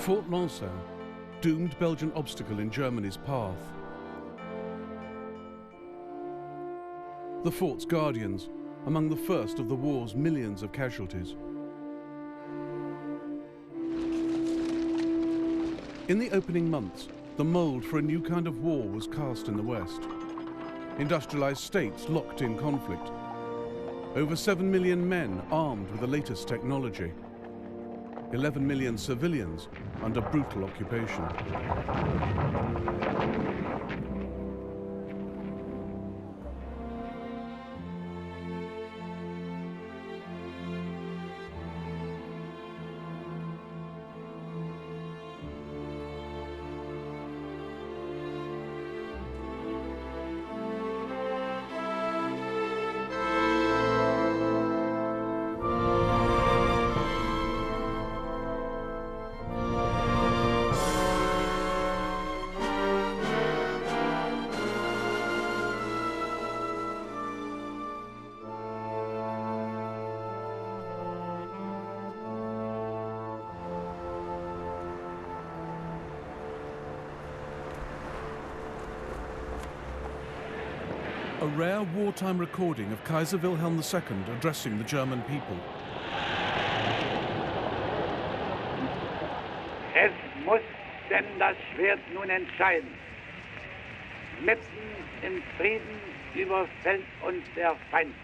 Fort Lanson, doomed Belgian obstacle in Germany's path. The fort's guardians, among the first of the war's millions of casualties. In the opening months, the mould for a new kind of war was cast in the West. Industrialized states locked in conflict. Over 7 million men armed with the latest technology. 11 million civilians under brutal occupation. A rare wartime recording of Kaiser Wilhelm II addressing the German people. Es muss denn das Schwert nun entscheiden. Mitten im Frieden überfällt uns der Feind.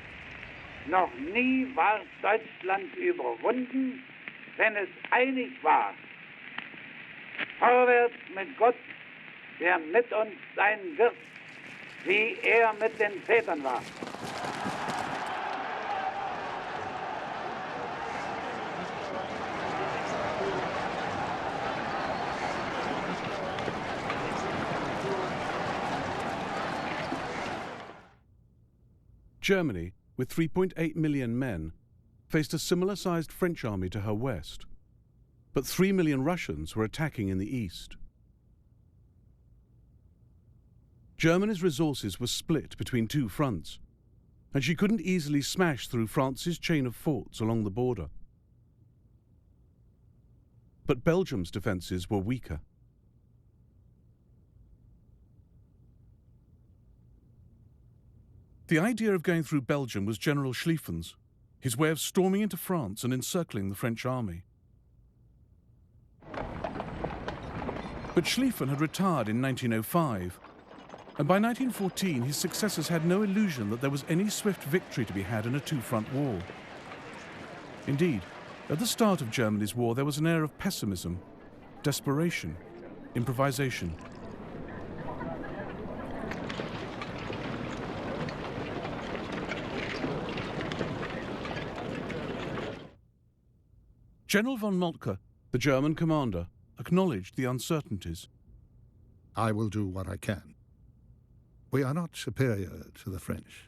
Noch nie war Deutschland überwunden, wenn es einig war. Vorwärts mit Gott, der mit uns sein wird, wie er mit den Vätern war. Germany, with 3.8 million men, faced a similar-sized French army to her west. But 3 million Russians were attacking in the east. Germany's resources were split between two fronts, and she couldn't easily smash through France's chain of forts along the border. But Belgium's defences were weaker. The idea of going through Belgium was General Schlieffen's, his way of storming into France and encircling the French army. But Schlieffen had retired in 1905, and by 1914 his successors had no illusion that there was any swift victory to be had in a two-front war. Indeed, at the start of Germany's war there was an air of pessimism, desperation, improvisation. General von Moltke, the German commander, acknowledged the uncertainties. I will do what I can. We are not superior to the French.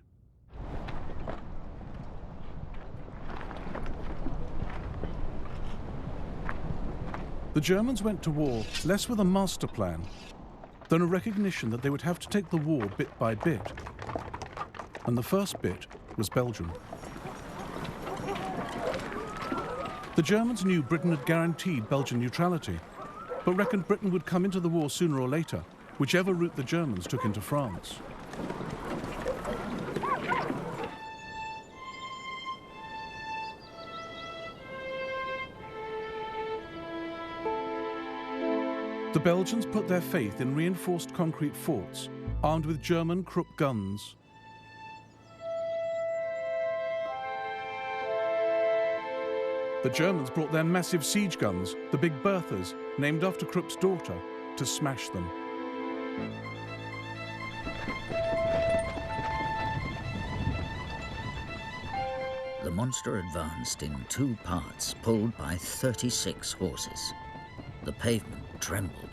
The Germans went to war less with a master plan than a recognition that they would have to take the war bit by bit. And the first bit was Belgium. The Germans knew Britain had guaranteed Belgian neutrality, but reckoned Britain would come into the war sooner or later, whichever route the Germans took into France. The Belgians put their faith in reinforced concrete forts, armed with German Krupp guns. The Germans brought their massive siege guns, the Big Berthas, named after Krupp's daughter, to smash them. The monster advanced in two parts, pulled by 36 horses. The pavement trembled.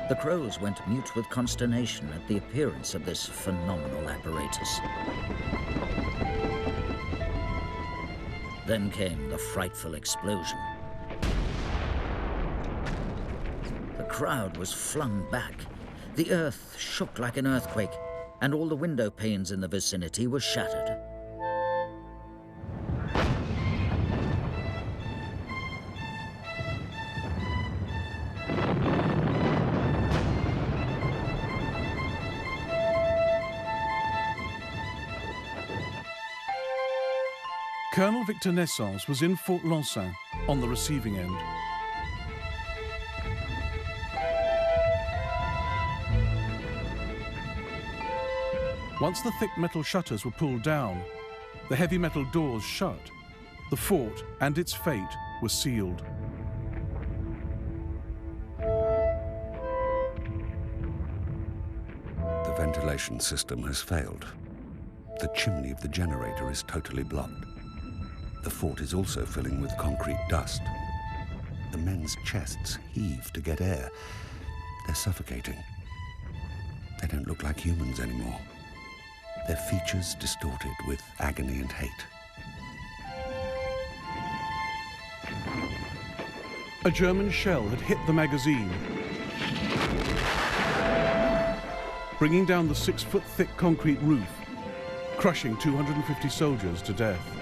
The crows went mute with consternation at the appearance of this phenomenal apparatus. Then came the frightful explosion. The crowd was flung back. The earth shook like an earthquake, and all the window panes in the vicinity were shattered. Colonel Victor Naissance was in Fort Lansin on the receiving end. Once the thick metal shutters were pulled down, the heavy metal doors shut, the fort and its fate were sealed. The ventilation system has failed. The chimney of the generator is totally blocked. The fort is also filling with concrete dust. The men's chests heave to get air. They're suffocating. They don't look like humans anymore. Their features distorted with agony and hate. A German shell had hit the magazine, bringing down the 6-foot-thick concrete roof, crushing 250 soldiers to death.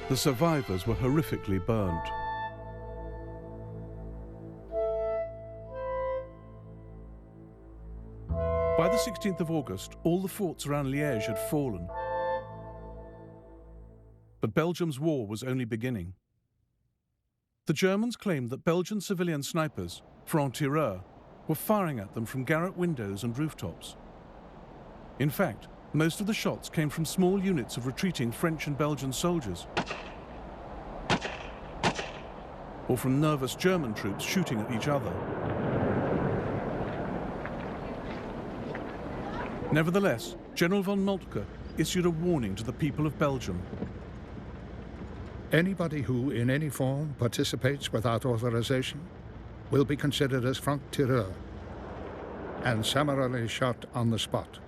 The survivors were horrifically burnt. By the 16th of August, all the forts around Liège had fallen. But Belgium's war was only beginning. The Germans claimed that Belgian civilian snipers, francs-tireurs, were firing at them from garret windows and rooftops. In fact, most of the shots came from small units of retreating French and Belgian soldiers, or from nervous German troops shooting at each other. Nevertheless, General von Moltke issued a warning to the people of Belgium. Anybody who, in any form, participates without authorization will be considered as franc-tireur and summarily shot on the spot.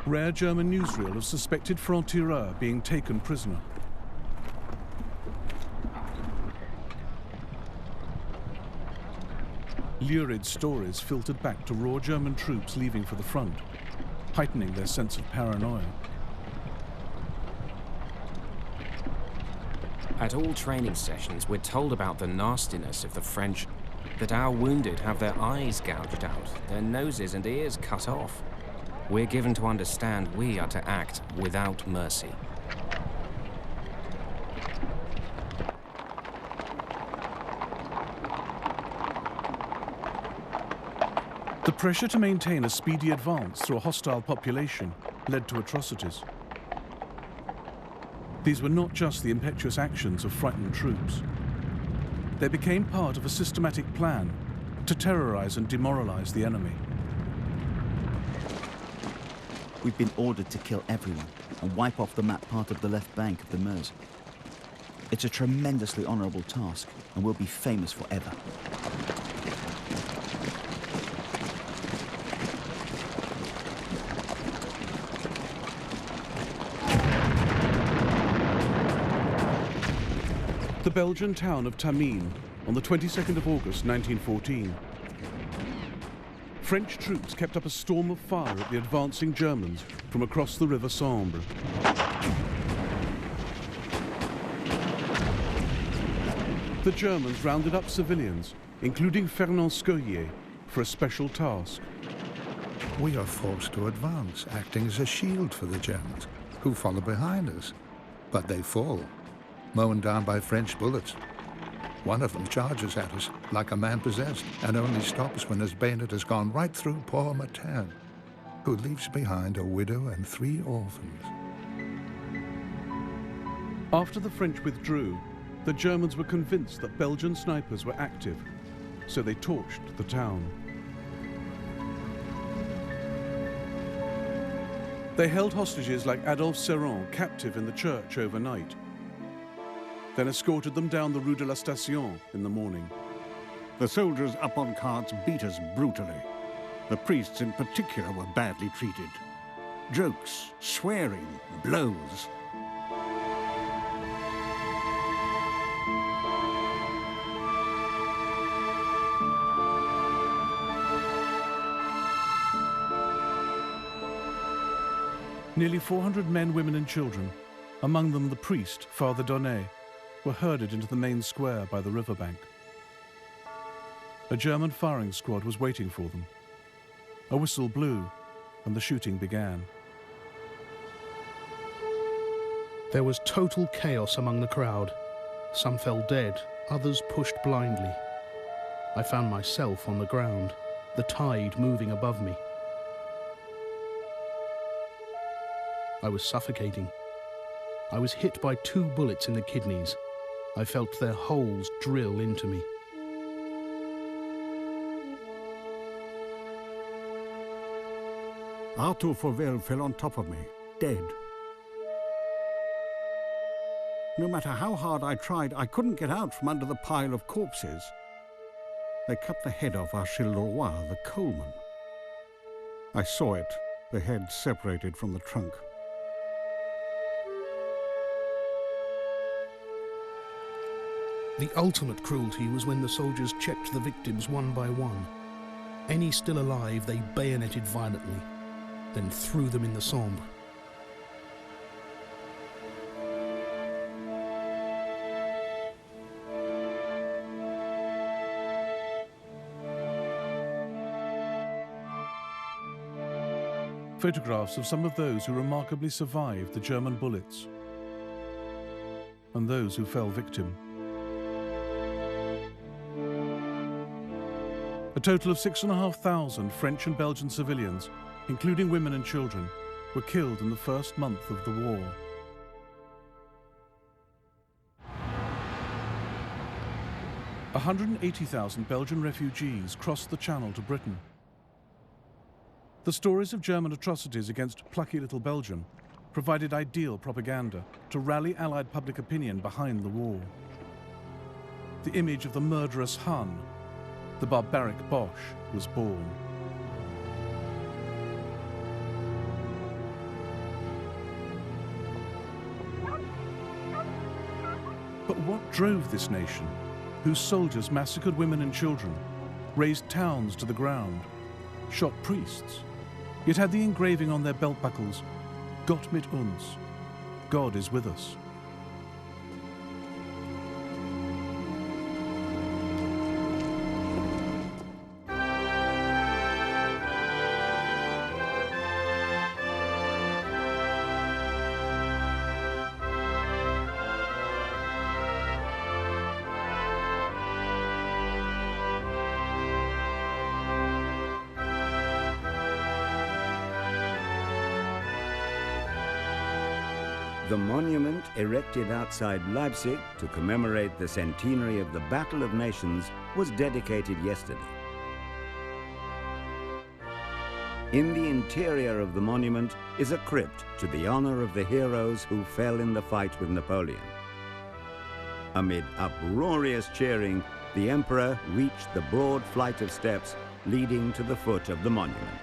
Rare German newsreel of suspected franc-tireur being taken prisoner. Lurid stories filtered back to raw German troops leaving for the front, heightening their sense of paranoia. At all training sessions, we're told about the nastiness of the French, that our wounded have their eyes gouged out, their noses and ears cut off. We're given to understand we are to act without mercy. The pressure to maintain a speedy advance through a hostile population led to atrocities. These were not just the impetuous actions of frightened troops. They became part of a systematic plan to terrorize and demoralize the enemy. We've been ordered to kill everyone and wipe off the map part of the left bank of the Meuse. It's a tremendously honorable task and we'll be famous forever. The Belgian town of Tamines on the 22nd of August 1914. French troops kept up a storm of fire at the advancing Germans from across the river Sambre. The Germans rounded up civilians, including Fernand Scoyer, for a special task. We are forced to advance, acting as a shield for the Germans, who follow behind us. But they fall, mown down by French bullets. One of them charges at us like a man possessed and only stops when his bayonet has gone right through poor Materne, who leaves behind a widow and 3 orphans. After the French withdrew, the Germans were convinced that Belgian snipers were active, so they torched the town. They held hostages like Adolphe Serrand captive in the church overnight, then escorted them down the Rue de la Station in the morning. The soldiers up on carts beat us brutally. The priests in particular were badly treated. Jokes, swearing, blows. Nearly 400 men, women and children, among them the priest, Father Donnet, were herded into the main square by the riverbank. A German firing squad was waiting for them. A whistle blew, and the shooting began. There was total chaos among the crowd. Some fell dead, others pushed blindly. I found myself on the ground, the tide moving above me. I was suffocating. I was hit by 2 bullets in the kidneys. I felt their holes drill into me. Arthur Fauvel fell on top of me, dead. No matter how hard I tried, I couldn't get out from under the pile of corpses. They cut the head off Achille Leroy, the coalman. I saw it, the head separated from the trunk. The ultimate cruelty was when the soldiers checked the victims one by one. Any still alive they bayoneted violently, then threw them in the Sambre. Photographs of some of those who remarkably survived the German bullets and those who fell victim. A total of 6,500 French and Belgian civilians, including women and children, were killed in the first month of the war. A 180,000 Belgian refugees crossed the Channel to Britain. The stories of German atrocities against plucky little Belgium provided ideal propaganda to rally Allied public opinion behind the war. The image of the murderous Hun, the barbaric Boche, was born. But what drove this nation, whose soldiers massacred women and children, razed towns to the ground, shot priests, yet had the engraving on their belt buckles, Gott mit uns, God is with us? The monument erected outside Leipzig to commemorate the centenary of the Battle of Nations was dedicated yesterday. In the interior of the monument is a crypt to the honor of the heroes who fell in the fight with Napoleon. Amid uproarious cheering, the emperor reached the broad flight of steps leading to the foot of the monument.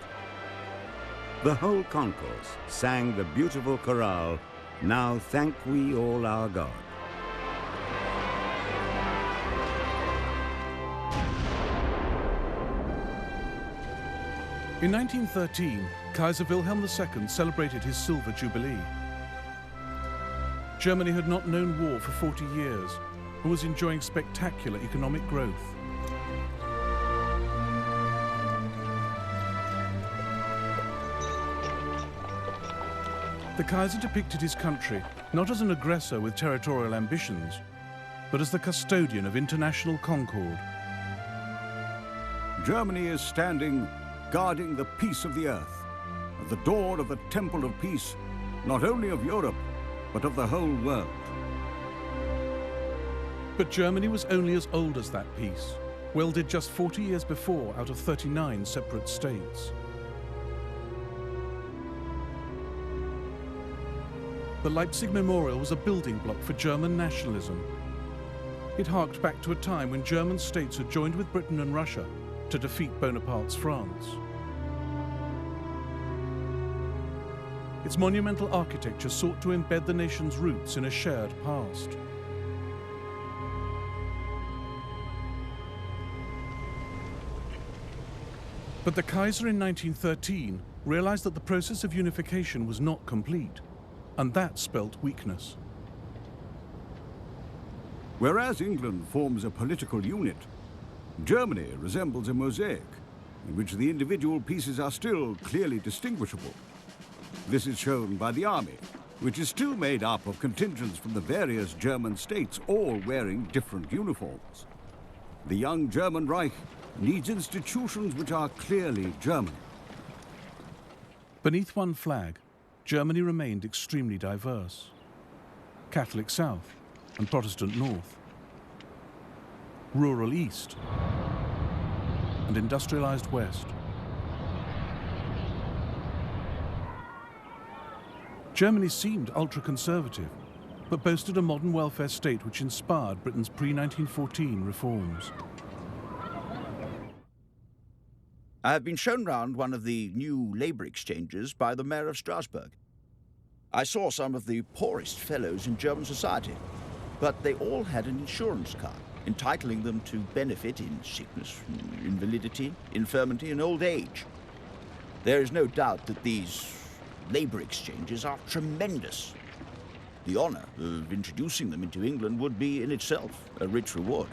The whole concourse sang the beautiful chorale, "Now thank we all our God." In 1913, Kaiser Wilhelm II celebrated his Silver Jubilee. Germany had not known war for 40 years and was enjoying spectacular economic growth. The Kaiser depicted his country not as an aggressor with territorial ambitions, but as the custodian of international concord. Germany is standing, guarding the peace of the earth, at the door of the temple of peace, not only of Europe, but of the whole world. But Germany was only as old as that peace, welded just 40 years before out of 39 separate states. The Leipzig Memorial was a building block for German nationalism. It harked back to a time when German states had joined with Britain and Russia to defeat Bonaparte's France. Its monumental architecture sought to embed the nation's roots in a shared past. But the Kaiser in 1913 realized that the process of unification was not complete, and that spelt weakness. Whereas England forms a political unit, Germany resembles a mosaic, in which the individual pieces are still clearly distinguishable. This is shown by the army, which is still made up of contingents from the various German states, all wearing different uniforms. The young German Reich needs institutions which are clearly German. Beneath one flag, Germany remained extremely diverse. Catholic South and Protestant North, rural East and industrialized West. Germany seemed ultra-conservative, but boasted a modern welfare state which inspired Britain's pre-1914 reforms. I have been shown round one of the new labour exchanges by the Mayor of Strasbourg. I saw some of the poorest fellows in German society, but they all had an insurance card, entitling them to benefit in sickness, invalidity, infirmity and old age. There is no doubt that these labour exchanges are tremendous. The honour of introducing them into England would be in itself a rich reward.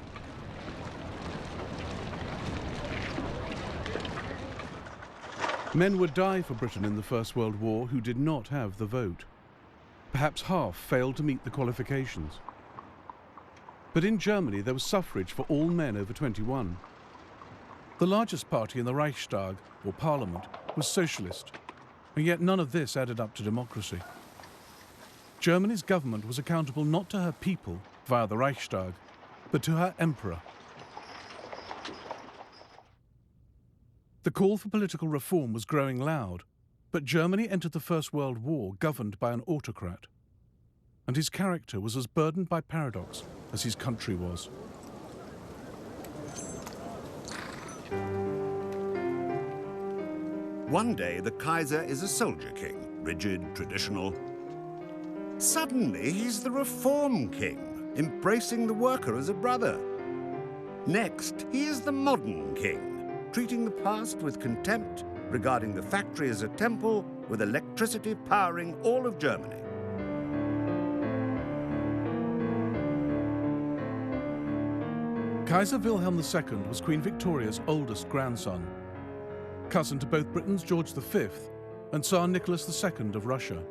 Men would die for Britain in the First World War who did not have the vote. Perhaps half failed to meet the qualifications. But in Germany there was suffrage for all men over 21. The largest party in the Reichstag, or parliament, was socialist, and yet none of this added up to democracy. Germany's government was accountable not to her people via the Reichstag, but to her emperor. The call for political reform was growing loud, but Germany entered the First World War governed by an autocrat, and his character was as burdened by paradox as his country was. One day, the Kaiser is a soldier king, rigid, traditional. Suddenly, he's the reform king, embracing the worker as a brother. Next, he is the modern king, treating the past with contempt, regarding the factory as a temple, with electricity powering all of Germany. Kaiser Wilhelm II was Queen Victoria's oldest grandson, cousin to both Britain's George V and Tsar Nicholas II of Russia.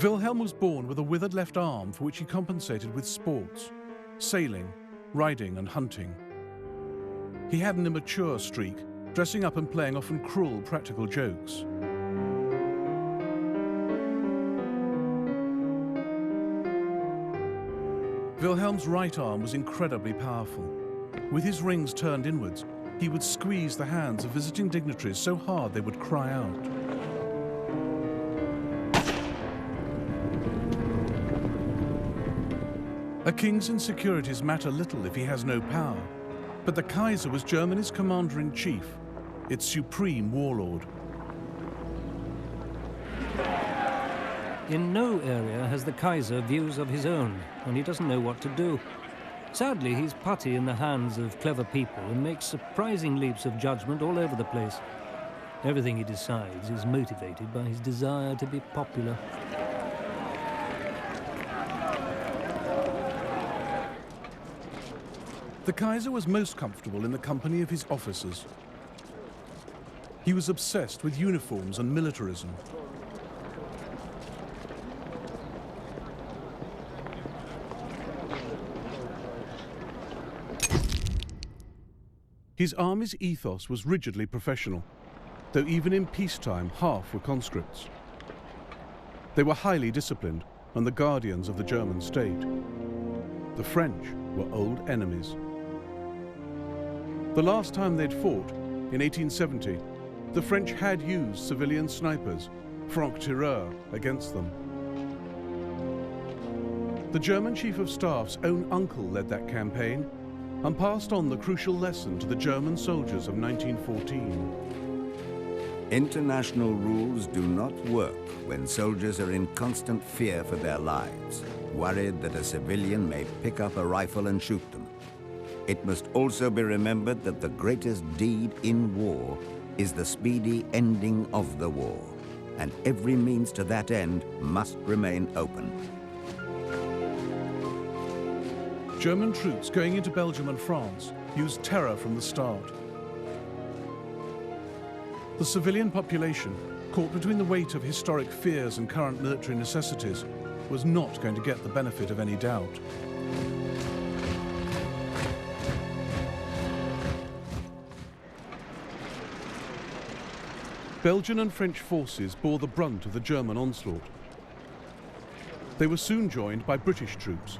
Wilhelm was born with a withered left arm for which he compensated with sports, sailing, riding and hunting. He had an immature streak, dressing up and playing often cruel practical jokes. Wilhelm's right arm was incredibly powerful. With his rings turned inwards, he would squeeze the hands of visiting dignitaries so hard they would cry out. A king's insecurities matter little if he has no power, but the Kaiser was Germany's commander-in-chief, its supreme warlord. In no area has the Kaiser views of his own, and he doesn't know what to do. Sadly, he's putty in the hands of clever people and makes surprising leaps of judgment all over the place. Everything he decides is motivated by his desire to be popular. The Kaiser was most comfortable in the company of his officers. He was obsessed with uniforms and militarism. His army's ethos was rigidly professional, though even in peacetime half were conscripts. They were highly disciplined and the guardians of the German state. The French were old enemies. The last time they'd fought, in 1870, the French had used civilian snipers, franc-tireurs, against them. The German Chief of Staff's own uncle led that campaign and passed on the crucial lesson to the German soldiers of 1914. International rules do not work when soldiers are in constant fear for their lives, worried that a civilian may pick up a rifle and shoot them. It must also be remembered that the greatest deed in war is the speedy ending of the war, and every means to that end must remain open. German troops going into Belgium and France used terror from the start. The civilian population, caught between the weight of historic fears and current military necessities, was not going to get the benefit of any doubt. Belgian and French forces bore the brunt of the German onslaught. They were soon joined by British troops.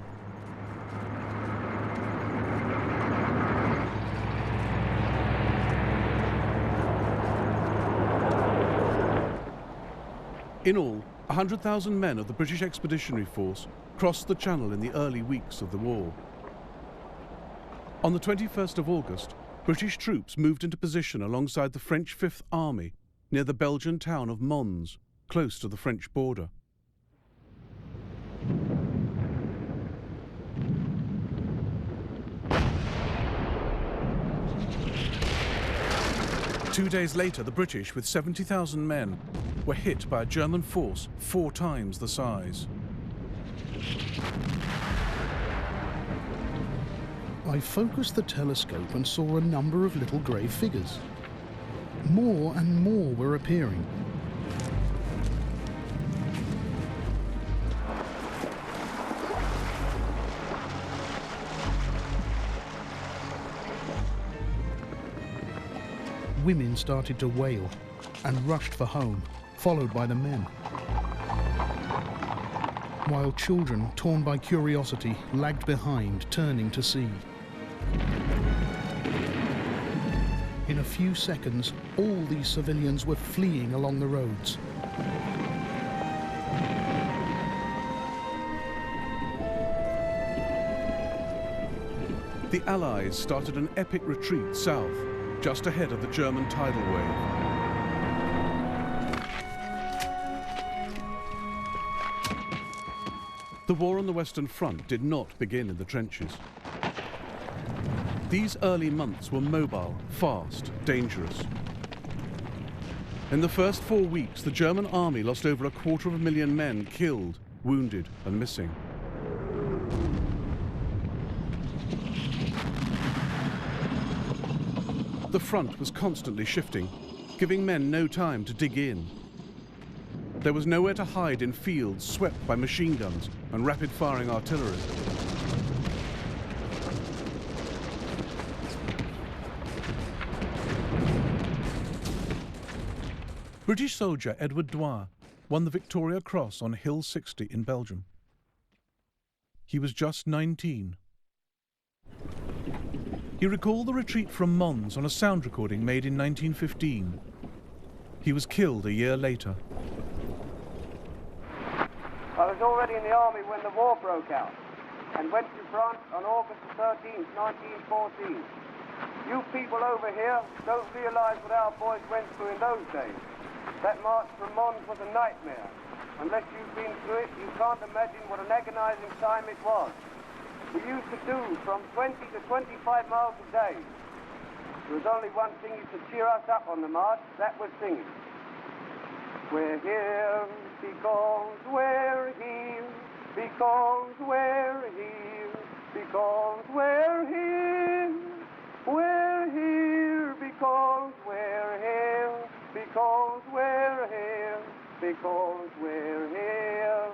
In all, 100,000 men of the British Expeditionary Force crossed the Channel in the early weeks of the war. On the 21st of August, British troops moved into position alongside the French Fifth Army near the Belgian town of Mons, close to the French border. Two days later, the British, with 70,000 men, were hit by a German force 4 times the size. I focused the telescope and saw a number of little grey figures. More and more were appearing. Women started to wail and rushed for home, followed by the men. While children, torn by curiosity, lagged behind, turning to see. In a few seconds, all these civilians were fleeing along the roads. The Allies started an epic retreat south, just ahead of the German tidal wave. The war on the Western Front did not begin in the trenches. These early months were mobile, fast, dangerous. In the first 4 weeks, the German army lost over 250,000 men killed, wounded, and missing. The front was constantly shifting, giving men no time to dig in. There was nowhere to hide in fields swept by machine guns and rapid-firing artillery. British soldier Edward Dwyer won the Victoria Cross on Hill 60 in Belgium. He was just 19. He recalled the retreat from Mons on a sound recording made in 1915. He was killed a year later. I was already in the army when the war broke out and went to France on August 13, 1914. You people over here don't realize what our boys went through in those days. That march from Mons was a nightmare. Unless you've been through it, you can't imagine what an agonizing time it was. We used to do from 20 to 25 miles a day. There was only one thing used to cheer us up on the march, that was singing. We're here because we're here, because we're here, because we're here. We're here because we're here, because we're here, because we're here.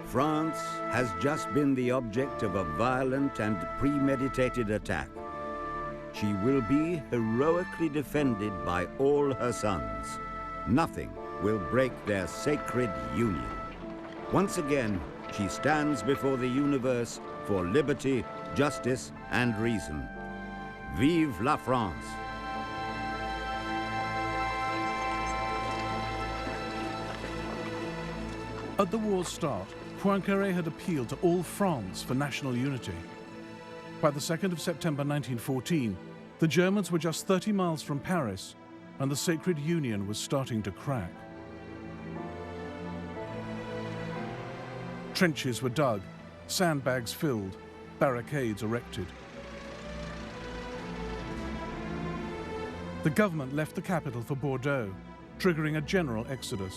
France has just been the object of a violent and premeditated attack. She will be heroically defended by all her sons. Nothing will break their sacred union. Once again, she stands before the universe for liberty, justice, and reason. Vive la France! At the war's start, Poincaré had appealed to all France for national unity. By the 2nd of September 1914, the Germans were just 30 miles from Paris, and the sacred union was starting to crack. Trenches were dug, sandbags filled, barricades erected. The government left the capital for Bordeaux, triggering a general exodus.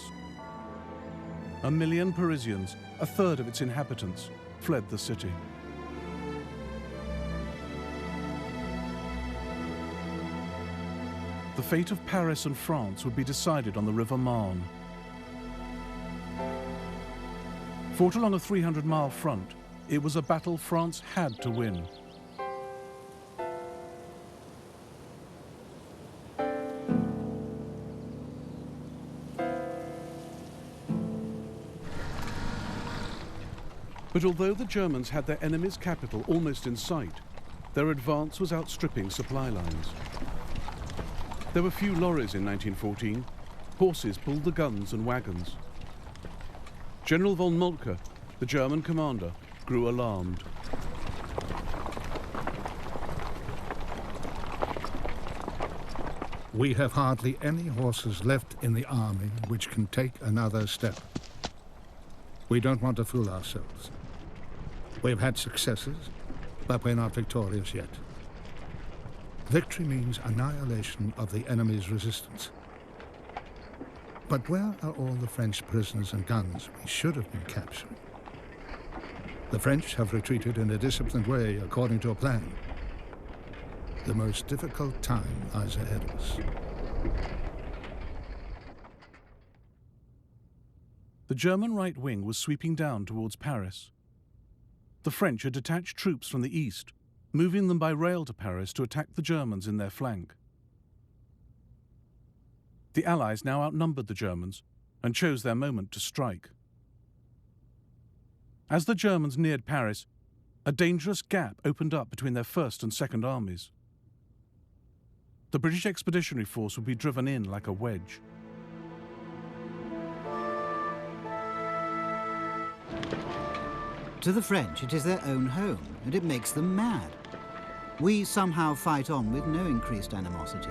1 million Parisians, a third of its inhabitants, fled the city. the fate of Paris and France would be decided on the River Marne. Fought along a 300-mile front, it was a battle France had to win. But although the Germans had their enemy's capital almost in sight, their advance was outstripping supply lines. There were few lorries in 1914. Horses pulled the guns and wagons. General von Moltke, the German commander, grew alarmed. We have hardly any horses left in the army which can take another step. We don't want to fool ourselves. We've had successes, but we're not victorious yet. Victory means annihilation of the enemy's resistance. But where are all the French prisoners and guns we should have been capturing? The French have retreated in a disciplined way according to a plan. The most difficult time lies ahead of us. The German right wing was sweeping down towards Paris. The French had detached troops from the east, moving them by rail to Paris to attack the Germans in their flank. The Allies now outnumbered the Germans and chose their moment to strike. As the Germans neared Paris, a dangerous gap opened up between their First and Second Armies. The British Expeditionary Force would be driven in like a wedge. To the French, it is their own home, and it makes them mad. We somehow fight on with no increased animosity.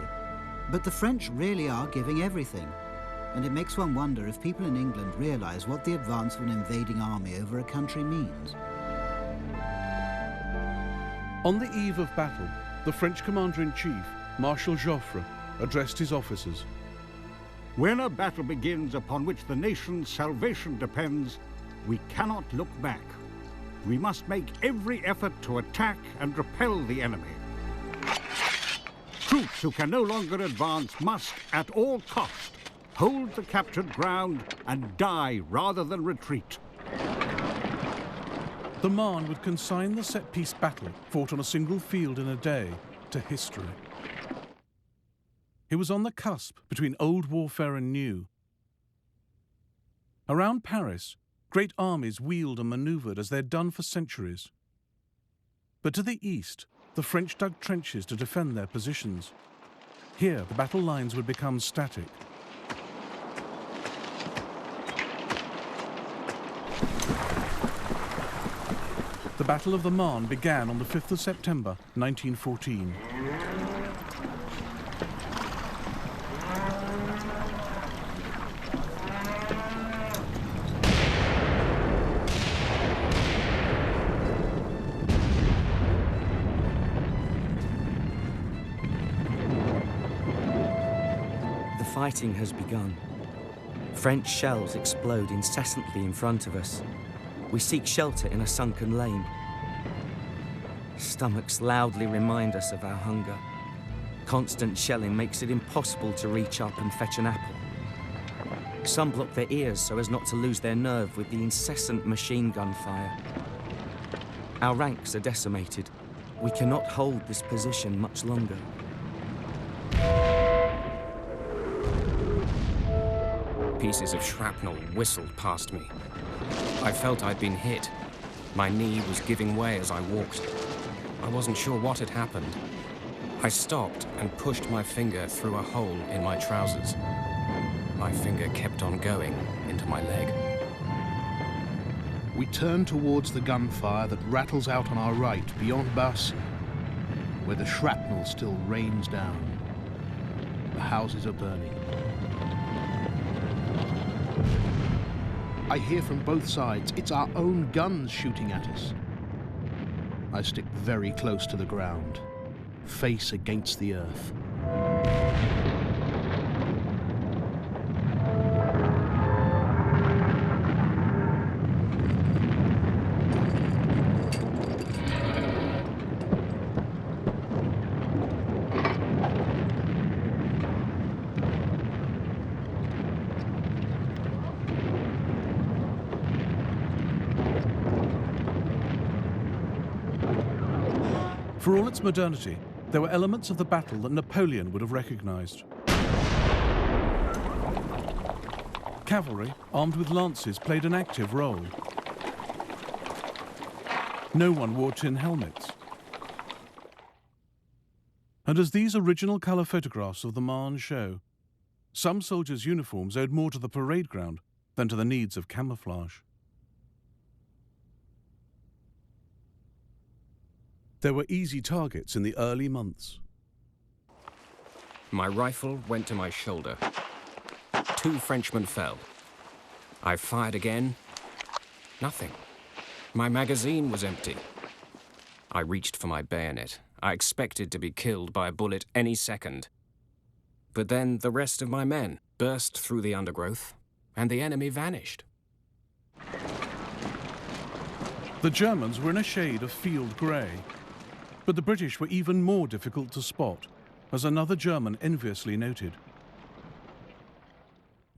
But the French really are giving everything, and it makes one wonder if people in England realize what the advance of an invading army over a country means. On the eve of battle, the French commander-in-chief, Marshal Joffre, addressed his officers. When a battle begins upon which the nation's salvation depends, we cannot look back. We must make every effort to attack and repel the enemy. Troops who can no longer advance must, at all cost, hold the captured ground and die rather than retreat. The Marne would consign the set-piece battle, fought on a single field in a day, to history. It was on the cusp between old warfare and new. Around Paris, great armies wheeled and maneuvered as they had done for centuries. But to the east, the French dug trenches to defend their positions. Here, the battle lines would become static. The Battle of the Marne began on the 5th of September, 1914. Fighting has begun. French shells explode incessantly in front of us. We seek shelter in a sunken lane. Stomachs loudly remind us of our hunger. Constant shelling makes it impossible to reach up and fetch an apple. Some block their ears so as not to lose their nerve with the incessant machine gun fire. Our ranks are decimated. We cannot hold this position much longer. Pieces of shrapnel whistled past me. I felt I'd been hit. My knee was giving way as I walked. I wasn't sure what had happened. I stopped and pushed my finger through a hole in my trousers. My finger kept on going into my leg. We turn towards the gunfire that rattles out on our right beyond Barcy, where the shrapnel still rains down. The houses are burning. I hear from both sides, it's our own guns shooting at us. I stick very close to the ground, face against the earth. For all its modernity, there were elements of the battle that Napoleon would have recognized. Cavalry, armed with lances, played an active role. No one wore tin helmets. And as these original colour photographs of the Marne show, some soldiers' uniforms owed more to the parade ground than to the needs of camouflage. There were easy targets in the early months. My rifle went to my shoulder. 2 Frenchmen fell. I fired again. Nothing. My magazine was empty. I reached for my bayonet. I expected to be killed by a bullet any second. But then the rest of my men burst through the undergrowth, and the enemy vanished. The Germans were in a shade of field grey, but the British were even more difficult to spot, as another German enviously noted.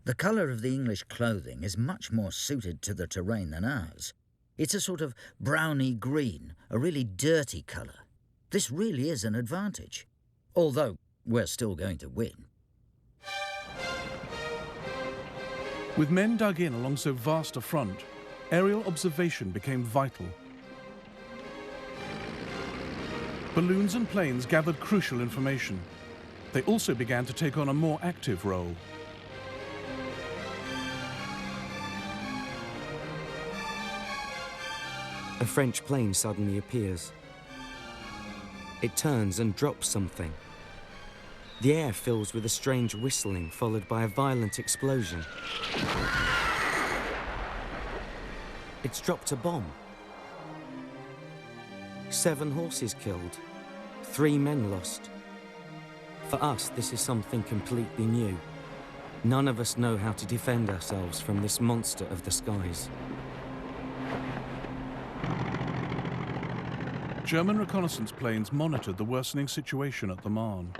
The colour of the English clothing is much more suited to the terrain than ours. It's a sort of browny green, a really dirty colour. This really is an advantage, although we're still going to win. With men dug in along so vast a front, aerial observation became vital. Balloons and planes gathered crucial information. They also began to take on a more active role. A French plane suddenly appears. It turns and drops something. The air fills with a strange whistling, followed by a violent explosion. It's dropped a bomb. 7 horses killed, 3 men lost. For us, this is something completely new. None of us know how to defend ourselves from this monster of the skies. German reconnaissance planes monitored the worsening situation at the Marne.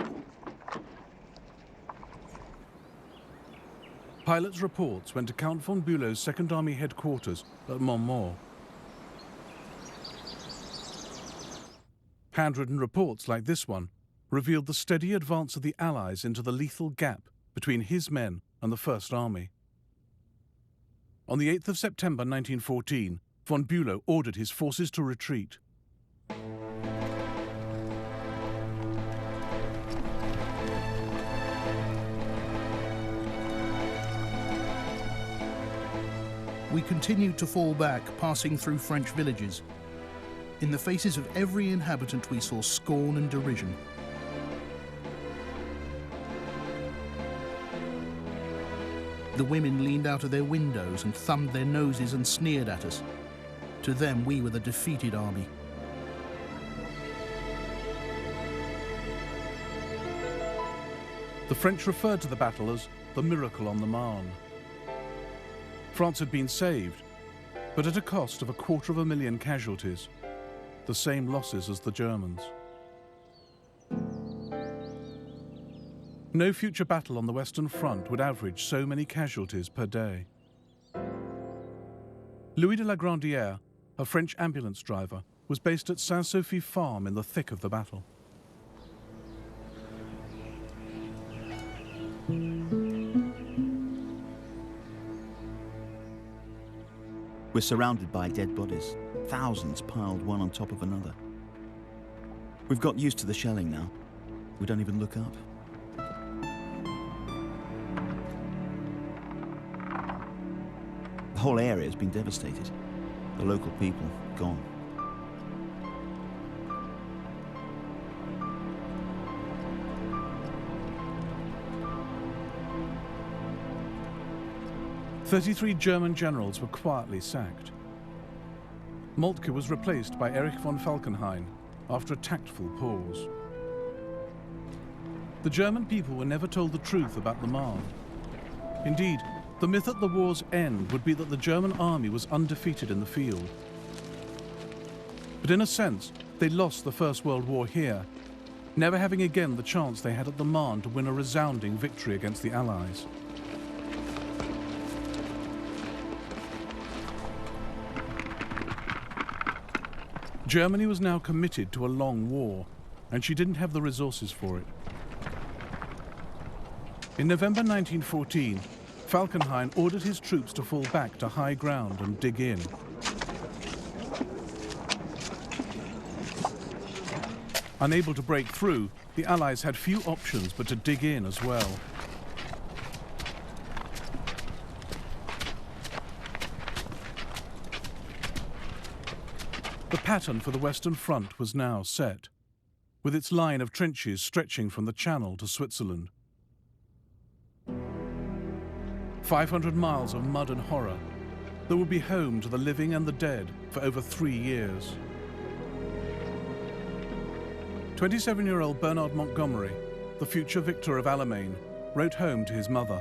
Pilots' reports went to Count von Bülow's Second Army headquarters at Montmaur. Handwritten reports like this one revealed the steady advance of the Allies into the lethal gap between his men and the First Army. On the 8th of September 1914, von Bülow ordered his forces to retreat. We continued to fall back, passing through French villages. In the faces of every inhabitant we saw scorn and derision. The women leaned out of their windows and thumbed their noses and sneered at us. To them, we were the defeated army. The French referred to the battle as the miracle on the Marne. France had been saved, but at a cost of 250,000 casualties, the same losses as the Germans. No future battle on the Western Front would average so many casualties per day. Louis de la Grandière, a French ambulance driver, was based at Saint-Sophie Farm in the thick of the battle. We're surrounded by dead bodies, thousands piled one on top of another. We've got used to the shelling now. We don't even look up. The whole area has been devastated. The local people, gone. "33 German generals were quietly sacked. Moltke was replaced by Erich von Falkenhayn after a tactful pause. The German people were never told the truth about the Marne. Indeed, the myth at the war's end would be that the German army was undefeated in the field. But in a sense, they lost the First World War here, never having again the chance they had at the Marne to win a resounding victory against the Allies. Germany was now committed to a long war, and she didn't have the resources for it. In November 1914, Falkenhayn ordered his troops to fall back to high ground and dig in. Unable to break through, the Allies had few options but to dig in as well. The pattern for the Western Front was now set, with its line of trenches stretching from the Channel to Switzerland. 500 miles of mud and horror that would be home to the living and the dead for over 3 years. 27-year-old Bernard Montgomery, the future victor of Alamein, wrote home to his mother.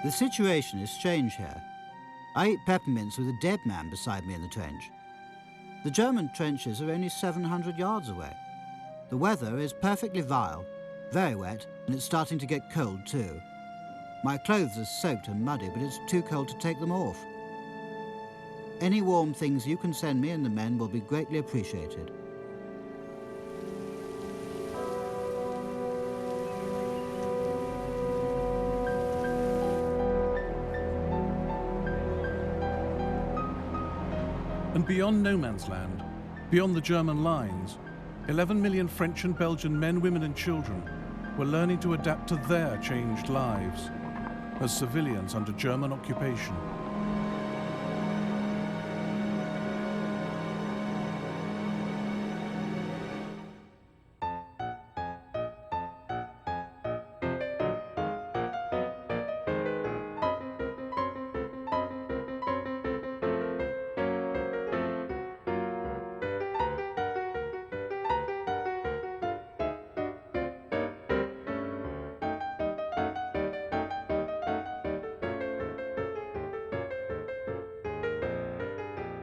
The situation is strange here. I eat peppermints with a dead man beside me in the trench. The German trenches are only 700 yards away. The weather is perfectly vile, very wet, and it's starting to get cold too. My clothes are soaked and muddy, but it's too cold to take them off. Any warm things you can send me and the men will be greatly appreciated. And beyond no man's land, beyond the German lines, 11 million French and Belgian men, women and children were learning to adapt to their changed lives as civilians under German occupation.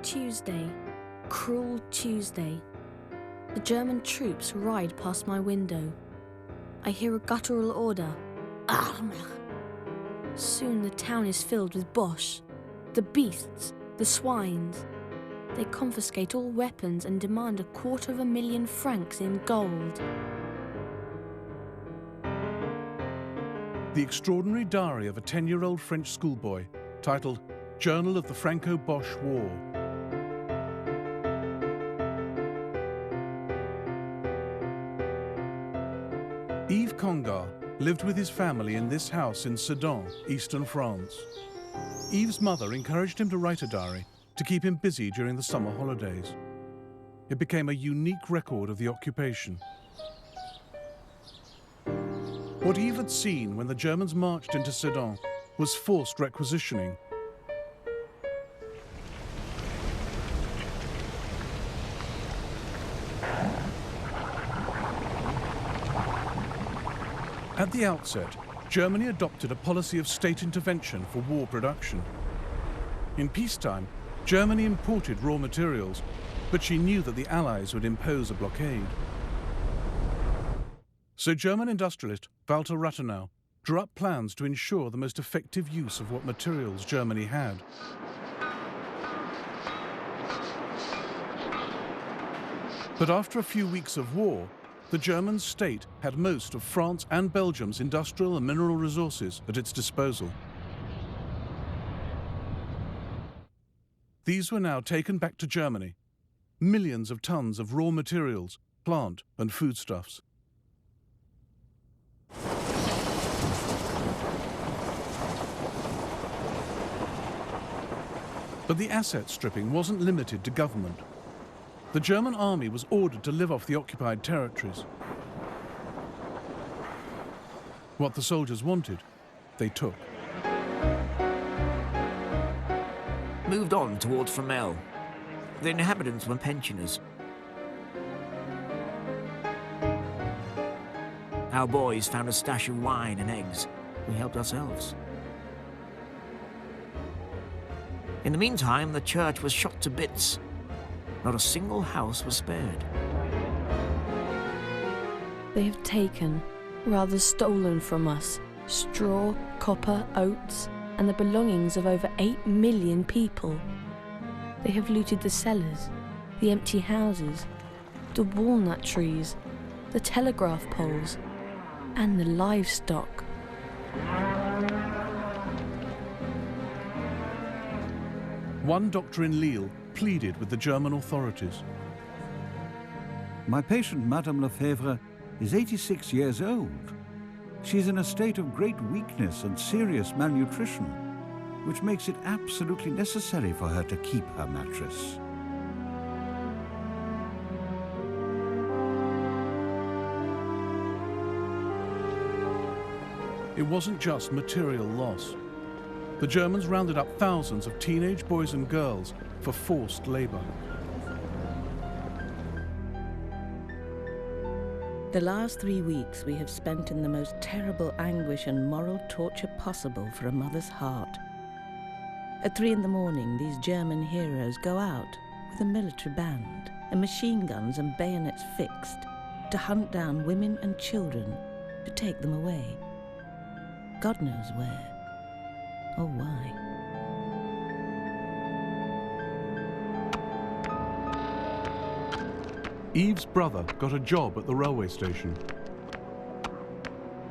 Tuesday, cruel Tuesday. The German troops ride past my window. I hear a guttural order, Arme. Soon the town is filled with Boche, the beasts, the swines. They confiscate all weapons and demand 250,000 francs in gold. The extraordinary diary of a 10-year-old French schoolboy, titled Journal of the Franco-Boche War. Yves Congar lived with his family in this house in Sedan, eastern France. Yves' mother encouraged him to write a diary to keep him busy during the summer holidays. It became a unique record of the occupation. What Yves had seen when the Germans marched into Sedan was forced requisitioning. At the outset, Germany adopted a policy of state intervention for war production. In peacetime, Germany imported raw materials, but she knew that the Allies would impose a blockade. So German industrialist Walter Rathenau drew up plans to ensure the most effective use of what materials Germany had. But after a few weeks of war, the German state had most of France and Belgium's industrial and mineral resources at its disposal. These were now taken back to Germany, millions of tons of raw materials, plant and foodstuffs. But the asset stripping wasn't limited to government. The German army was ordered to live off the occupied territories. What the soldiers wanted, they took. Moved on towards Fromelles. The inhabitants were pensioners. Our boys found a stash of wine and eggs. We helped ourselves. In the meantime, the church was shot to bits. Not a single house was spared. They have taken, rather stolen from us, straw, copper, oats, and the belongings of over 8 million people. They have looted the cellars, the empty houses, the walnut trees, the telegraph poles, and the livestock. One doctor in Lille pleaded with the German authorities. My patient, Madame Lefebvre, is 86 years old. She's in a state of great weakness and serious malnutrition, which makes it absolutely necessary for her to keep her mattress. It wasn't just material loss. The Germans rounded up thousands of teenage boys and girls for forced labor. The last 3 weeks we have spent in the most terrible anguish and moral torture possible for a mother's heart. At 3 in the morning, these German heroes go out with a military band and machine guns and bayonets fixed to hunt down women and children, to take them away. God knows where or why. Eve's brother got a job at the railway station.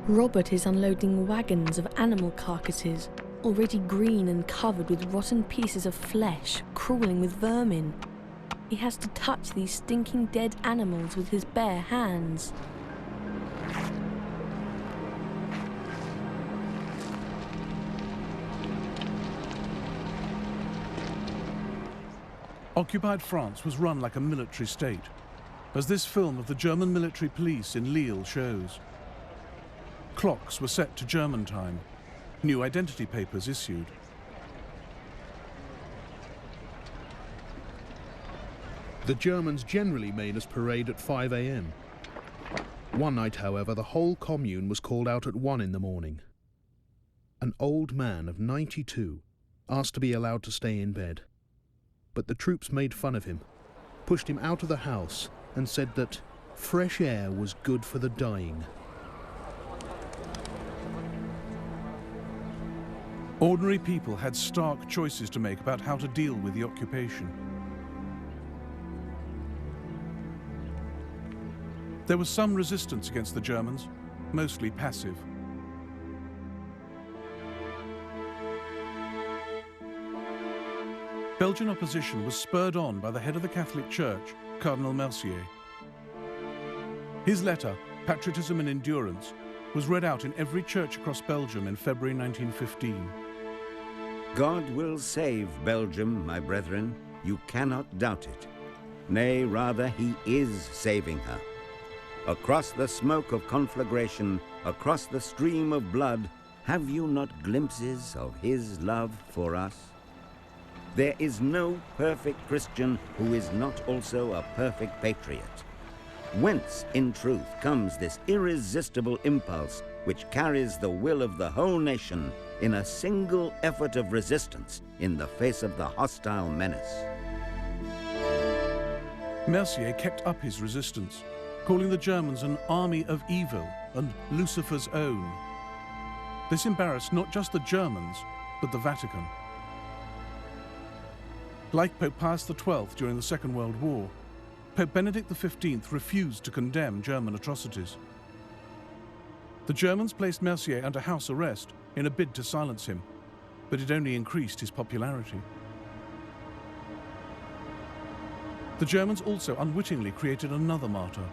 Robert is unloading wagons of animal carcasses, already green and covered with rotten pieces of flesh, crawling with vermin. He has to touch these stinking dead animals with his bare hands. Occupied France was run like a military state, as this film of the German military police in Lille shows. Clocks were set to German time, new identity papers issued. The Germans generally made us parade at 5 a.m. One night, however, the whole commune was called out at 1 in the morning. An old man of 92 asked to be allowed to stay in bed. But the troops made fun of him, pushed him out of the house, and said that fresh air was good for the dying. Ordinary people had stark choices to make about how to deal with the occupation. There was some resistance against the Germans, mostly passive. Belgian opposition was spurred on by the head of the Catholic Church, Cardinal Mercier. His letter, Patriotism and Endurance, was read out in every church across Belgium in February 1915. God will save Belgium, my brethren. You cannot doubt it. Nay, rather, he is saving her. Across the smoke of conflagration, across the stream of blood, have you not glimpses of his love for us? There is no perfect Christian who is not also a perfect patriot. Whence, in truth, comes this irresistible impulse which carries the will of the whole nation in a single effort of resistance in the face of the hostile menace? Mercier kept up his resistance, calling the Germans an army of evil and Lucifer's own. This embarrassed not just the Germans, but the Vatican. Like Pope Pius XII during the Second World War, Pope Benedict XV refused to condemn German atrocities. The Germans placed Mercier under house arrest in a bid to silence him, but it only increased his popularity. The Germans also unwittingly created another martyr.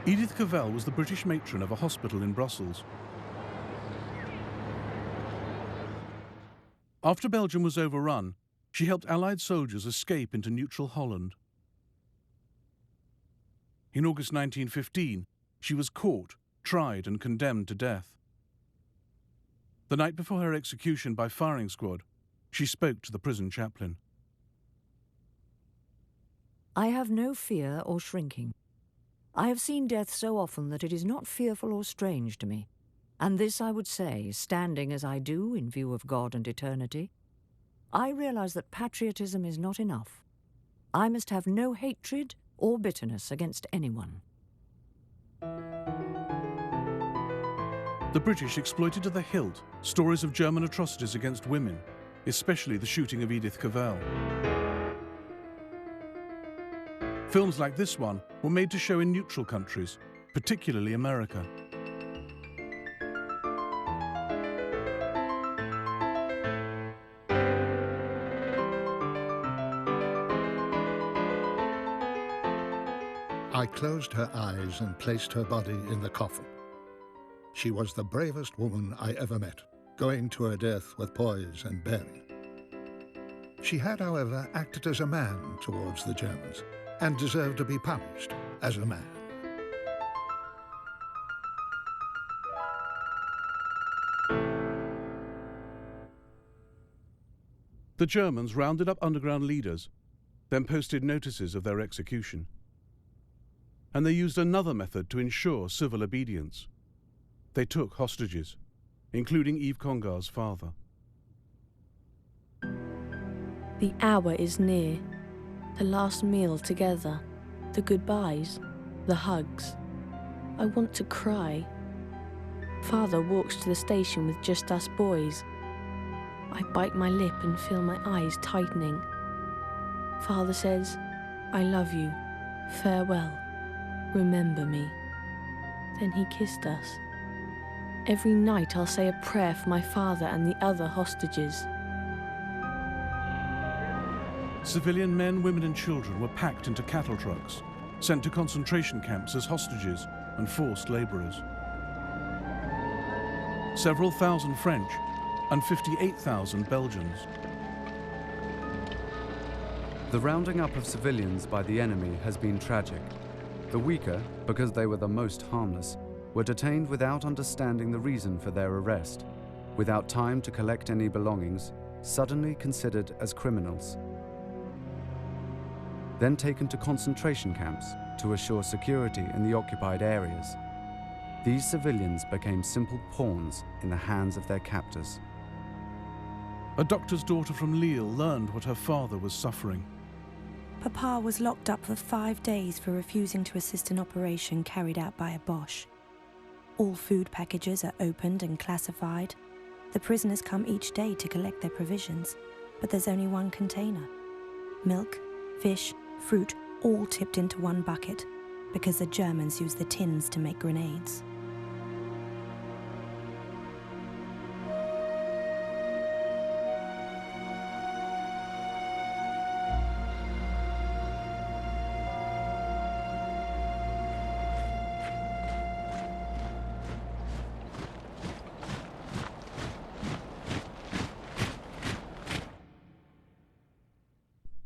Edith Cavell was the British matron of a hospital in Brussels. After Belgium was overrun, she helped Allied soldiers escape into neutral Holland. In August 1915, she was caught, tried and condemned to death. The night before her execution by firing squad, she spoke to the prison chaplain. I have no fear or shrinking. I have seen death so often that it is not fearful or strange to me. And this I would say, standing as I do in view of God and eternity. I realize that patriotism is not enough. I must have no hatred or bitterness against anyone. The British exploited to the hilt stories of German atrocities against women, especially the shooting of Edith Cavell. Films like this one were made to show in neutral countries, particularly America. I closed her eyes and placed her body in the coffin. She was the bravest woman I ever met, going to her death with poise and bearing. She had, however, acted as a man towards the Germans and deserved to be punished as a man. The Germans rounded up underground leaders, then posted notices of their execution. And they used another method to ensure civil obedience. They took hostages, including Yves Congar's father. The hour is near. The last meal together, the goodbyes, the hugs. I want to cry. Father walks to the station with just us boys. I bite my lip and feel my eyes tightening. Father says, "I love you. Farewell. Remember me." Then he kissed us. Every night I'll say a prayer for my father and the other hostages. Civilian men, women and children were packed into cattle trucks, sent to concentration camps as hostages and forced labourers. Several thousand French and 58,000 Belgians. The rounding up of civilians by the enemy has been tragic. The weaker, because they were the most harmless, were detained without understanding the reason for their arrest, without time to collect any belongings, suddenly considered as criminals. Then taken to concentration camps to assure security in the occupied areas. These civilians became simple pawns in the hands of their captors. A doctor's daughter from Lille learned what her father was suffering. Papa was locked up for 5 days for refusing to assist an operation carried out by a Boche. All food packages are opened and classified. The prisoners come each day to collect their provisions, but there's only one container. Milk, fish, fruit, all tipped into one bucket, because the Germans use the tins to make grenades.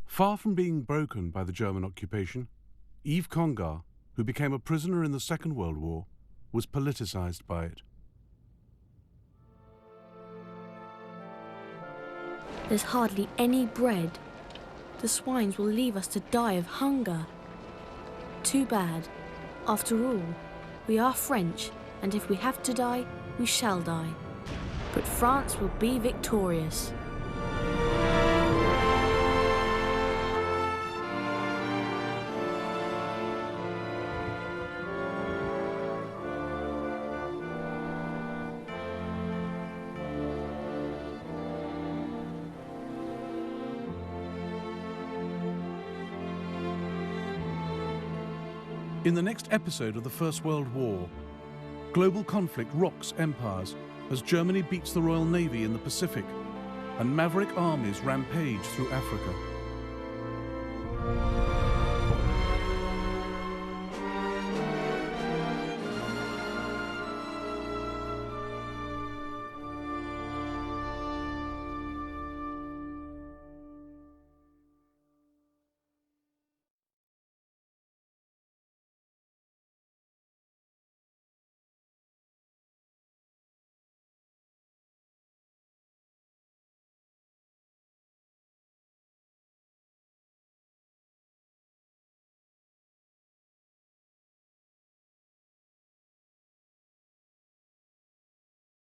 Far from being broken by the German occupation, Yves Congar, who became a prisoner in the Second World War, was politicized by it. There's hardly any bread. The swines will leave us to die of hunger. Too bad. After all, we are French, and if we have to die, we shall die. But France will be victorious. In the next episode of the First World War, global conflict rocks empires as Germany beats the Royal Navy in the Pacific and maverick armies rampage through Africa.